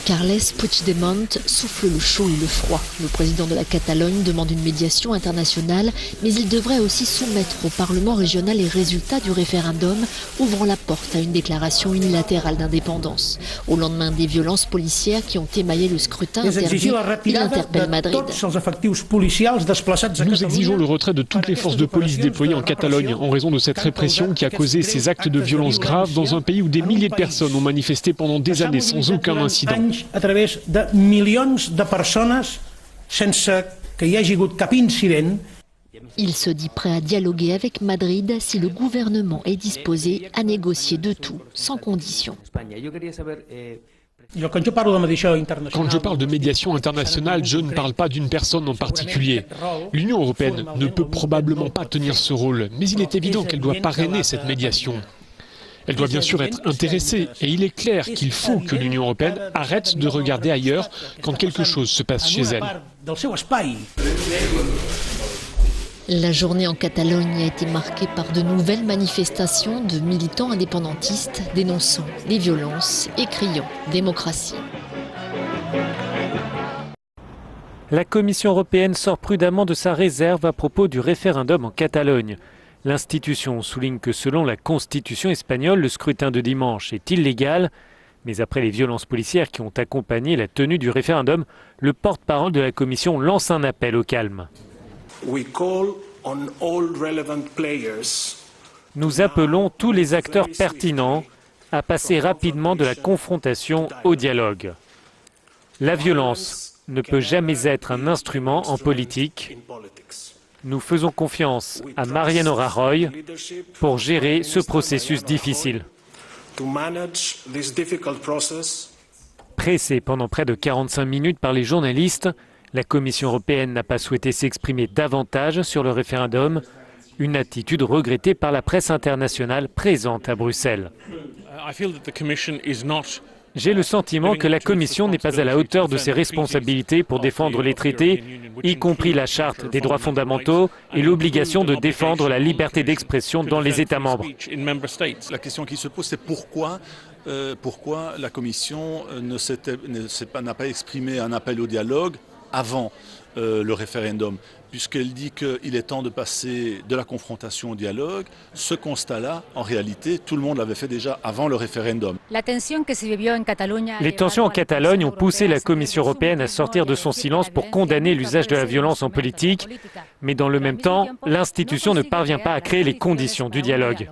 Carles Puigdemont souffle le chaud et le froid. Le président de la Catalogne demande une médiation internationale, mais il devrait aussi soumettre au Parlement régional les résultats du référendum, ouvrant la porte à une déclaration unilatérale d'indépendance. Au lendemain des violences policières qui ont émaillé le scrutin interdit, il interpelle Madrid. Nous exigeons le retrait de toutes les forces de police déployées en Catalogne en raison de cette répression qui a causé ces actes de violence graves dans un pays où des milliers de personnes ont manifesté pendant des années sans aucun incident. A través de millions de persones sense que hi hagi hagut cap incident. Il se dit prêt à dialoguer avec Madrid si le gouvernement est disposé à négocier de tout, sans condition. Quand je parle de médiation internationale, je ne parle pas d'une personne en particulier. L'Union européenne ne peut probablement pas tenir ce rôle, mais il est évident qu'elle doit parrainer cette médiation. Elle doit bien sûr être intéressée, et il est clair qu'il faut que l'Union européenne arrête de regarder ailleurs quand quelque chose se passe chez elle. La journée en Catalogne a été marquée par de nouvelles manifestations de militants indépendantistes dénonçant les violences et criant démocratie. La Commission européenne sort prudemment de sa réserve à propos du référendum en Catalogne. L'institution souligne que selon la constitution espagnole, le scrutin de dimanche est illégal. Mais après les violences policières qui ont accompagné la tenue du référendum, le porte-parole de la Commission lance un appel au calme. Nous appelons tous les acteurs pertinents à passer rapidement de la confrontation au dialogue. La violence ne peut jamais être un instrument en politique. Nous faisons confiance à Mariano Rajoy pour gérer ce processus difficile. Pressée pendant près de 45 minutes par les journalistes, la Commission européenne n'a pas souhaité s'exprimer davantage sur le référendum, une attitude regrettée par la presse internationale présente à Bruxelles. J'ai le sentiment que la Commission n'est pas à la hauteur de ses responsabilités pour défendre les traités, y compris la Charte des droits fondamentaux et l'obligation de défendre la liberté d'expression dans les États membres. La question qui se pose, c'est pourquoi la Commission n'a pas exprimé un appel au dialogue avant le référendum, puisqu'elle dit qu'il est temps de passer de la confrontation au dialogue. Ce constat-là, en réalité, tout le monde l'avait fait déjà avant le référendum. Les tensions en Catalogne ont poussé la Commission européenne à sortir de son silence pour condamner l'usage de la violence en politique. Mais dans le même temps, l'institution ne parvient pas à créer les conditions du dialogue.